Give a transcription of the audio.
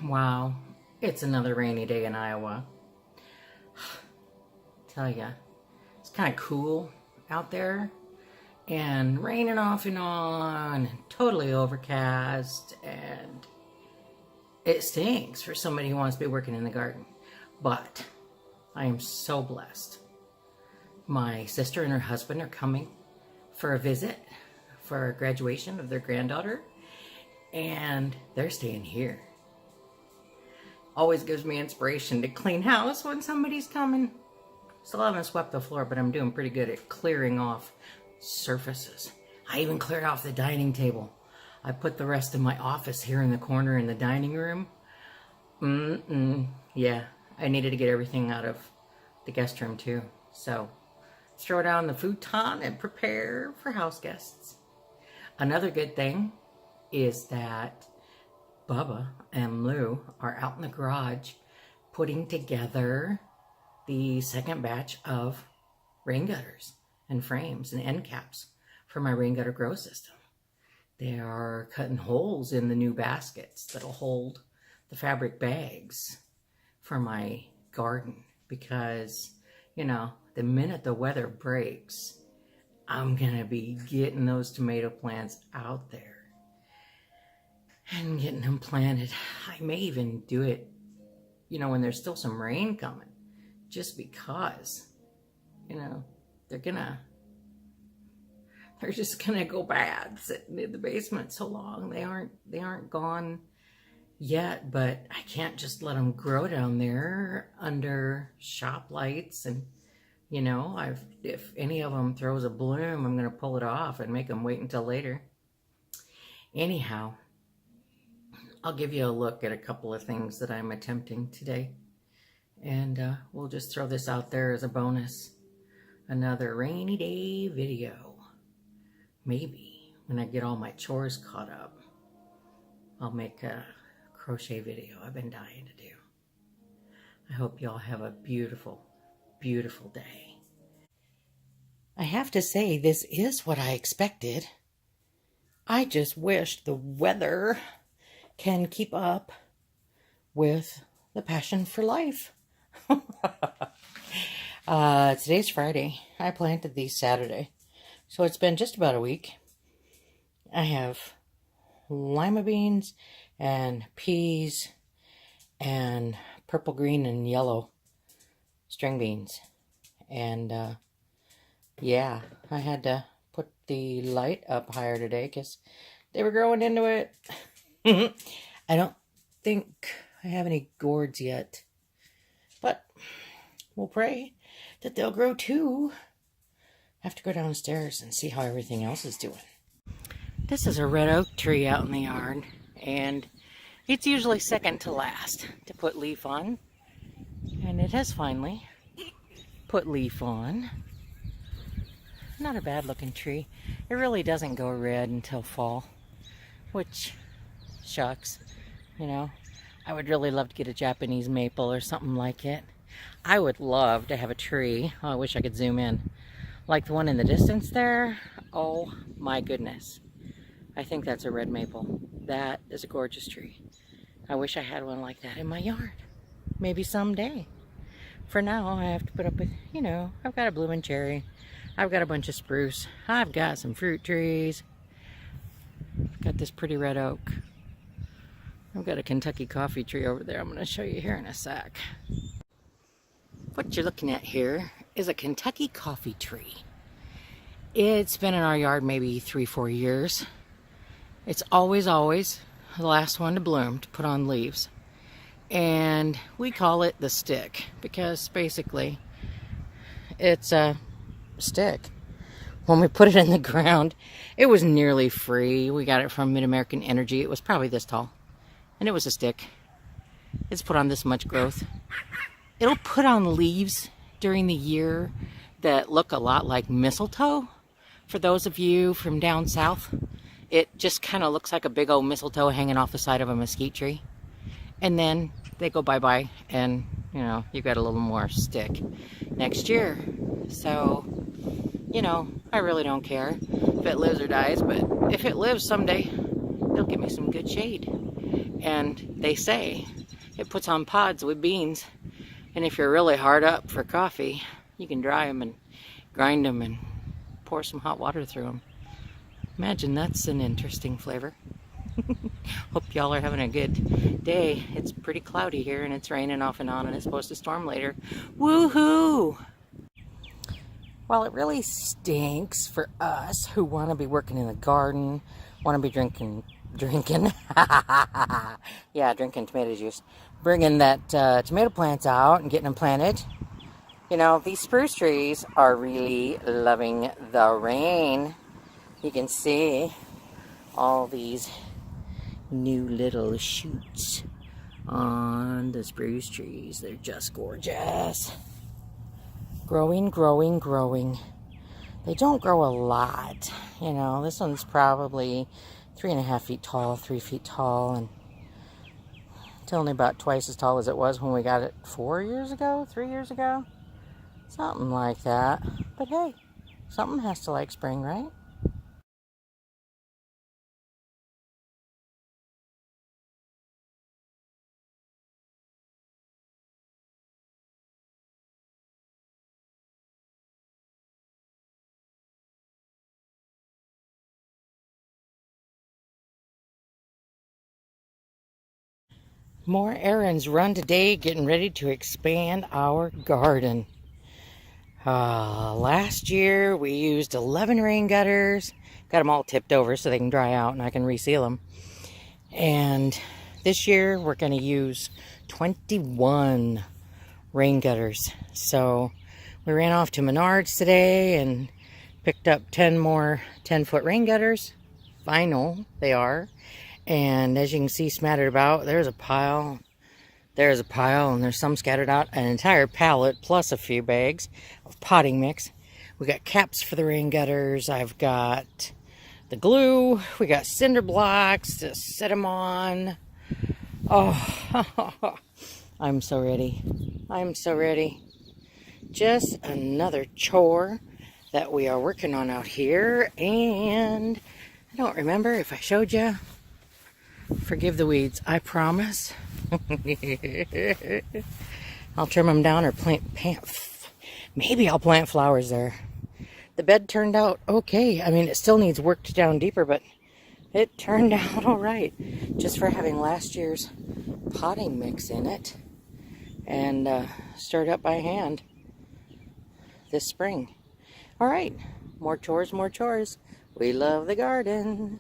Wow, it's another rainy day in Iowa. Tell ya, it's kind of cool out there and raining off and on, and totally overcast, and it stinks for somebody who wants to be working in the garden. But I am so blessed. My sister and her husband are coming for a visit for graduation of their granddaughter, and they're staying here. Always gives me inspiration to clean house when somebody's coming. Still haven't swept the floor, but I'm doing pretty good at clearing off surfaces. I even cleared off the dining table. I put the rest of my office here in the corner in the dining room. Yeah, I needed to get everything out of the guest room too. So, throw down the futon and prepare for house guests. Another good thing is that Bubba and Lou are out in the garage putting together the second batch of rain gutters and frames and end caps for my rain gutter grow system. They are cutting holes in the new baskets that'll hold the fabric bags for my garden because, you know, the minute the weather breaks, I'm gonna be getting those tomato plants out there and getting them planted. I may even do it, you know, when there's still some rain coming, just because, you know, they're just gonna go bad sitting in the basement so long. They aren't gone yet, but I can't just let them grow down there under shop lights. And you know, if any of them throws a bloom, I'm gonna pull it off and make them wait until later. Anyhow, I'll give you a look at a couple of things that I'm attempting today, and we'll just throw this out there as a bonus. Another rainy day video. Maybe when I get all my chores caught up, I'll make a crochet video I've been dying to do. I hope y'all have a beautiful, beautiful day. I have to say, this is what I expected. I just wish the weather can keep up with the passion for life. Today's Friday. I planted these Saturday, so it's been just about a week. I have lima beans and peas and purple, green, and yellow string beans. And yeah, I had to put the light up higher today because they were growing into it. I don't think I have any gourds yet, but we'll pray that they'll grow too. I have to go downstairs and see how everything else is doing. This is a red oak tree out in the yard, and it's usually second to last to put leaf on, and it has finally put leaf on. Not a bad looking tree. It really doesn't go red until fall, which shucks, you know. I would really love to get a Japanese maple or something like it. I would love to have a tree. Oh, I wish I could zoom in. Like the one in the distance there. Oh my goodness. I think that's a red maple. That is a gorgeous tree. I wish I had one like that in my yard. Maybe someday. For now, I have to put up with, you know, I've got a blooming cherry. I've got a bunch of spruce. I've got some fruit trees. I've got this pretty red oak. I've got a Kentucky coffee tree over there I'm going to show you here in a sec. What you're looking at here is a Kentucky coffee tree. It's been in our yard maybe 3-4 years. It's always the last one to bloom, to put on leaves. And we call it the stick because basically it's a stick. When we put it in the ground, it was nearly free. We got it from Mid-American Energy. It was probably this tall. And it was a stick. It's put on this much growth. It'll put on leaves during the year that look a lot like mistletoe. For those of you from down south, it just kind of looks like a big old mistletoe hanging off the side of a mesquite tree. And then they go bye-bye, and, you know, you've got a little more stick next year. So, you know, I really don't care if it lives or dies, but if it lives someday, it'll give me some good shade. And they say it puts on pods with beans. And if you're really hard up for coffee, you can dry them and grind them and pour some hot water through them. Imagine that's an interesting flavor. Hope y'all are having a good day. It's pretty cloudy here and it's raining off and on and it's supposed to storm later. Woohoo! Well, it really stinks for us who want to be working in the garden, want to be drinking, yeah, drinking tomato juice, bringing that tomato plants out and getting them planted. You know, these spruce trees are really loving the rain. You can see all these new little shoots on the spruce trees. They're just gorgeous. Growing, growing, growing. They don't grow a lot. You know, this one's probably 3.5 feet tall, 3 feet tall, and it's only about twice as tall as it was when we got it 4 years ago, 3 years ago. Something like that. But hey, something has to like spring, right? More errands run today, getting ready to expand our garden. Last year we used 11 rain gutters. Got them all tipped over so they can dry out and I can reseal them. And this year we're going to use 21 rain gutters. So we ran off to Menards today and picked up 10 more 10-foot rain gutters. Vinyl they are. And as you can see smattered about, there's a pile, and there's some scattered out, an entire pallet plus a few bags of potting mix. We got caps for the rain gutters. I've got the glue. We got cinder blocks to set them on. Oh, I'm so ready. I'm so ready. Just another chore that we are working on out here. And I don't remember if I showed you. Forgive the weeds, I promise. I'll trim them down or maybe I'll plant flowers there. The bed turned out okay. I mean, it still needs worked down deeper, but it turned out all right. Just for having last year's potting mix in it and stirred up by hand this spring. All right, more chores, more chores. We love the garden.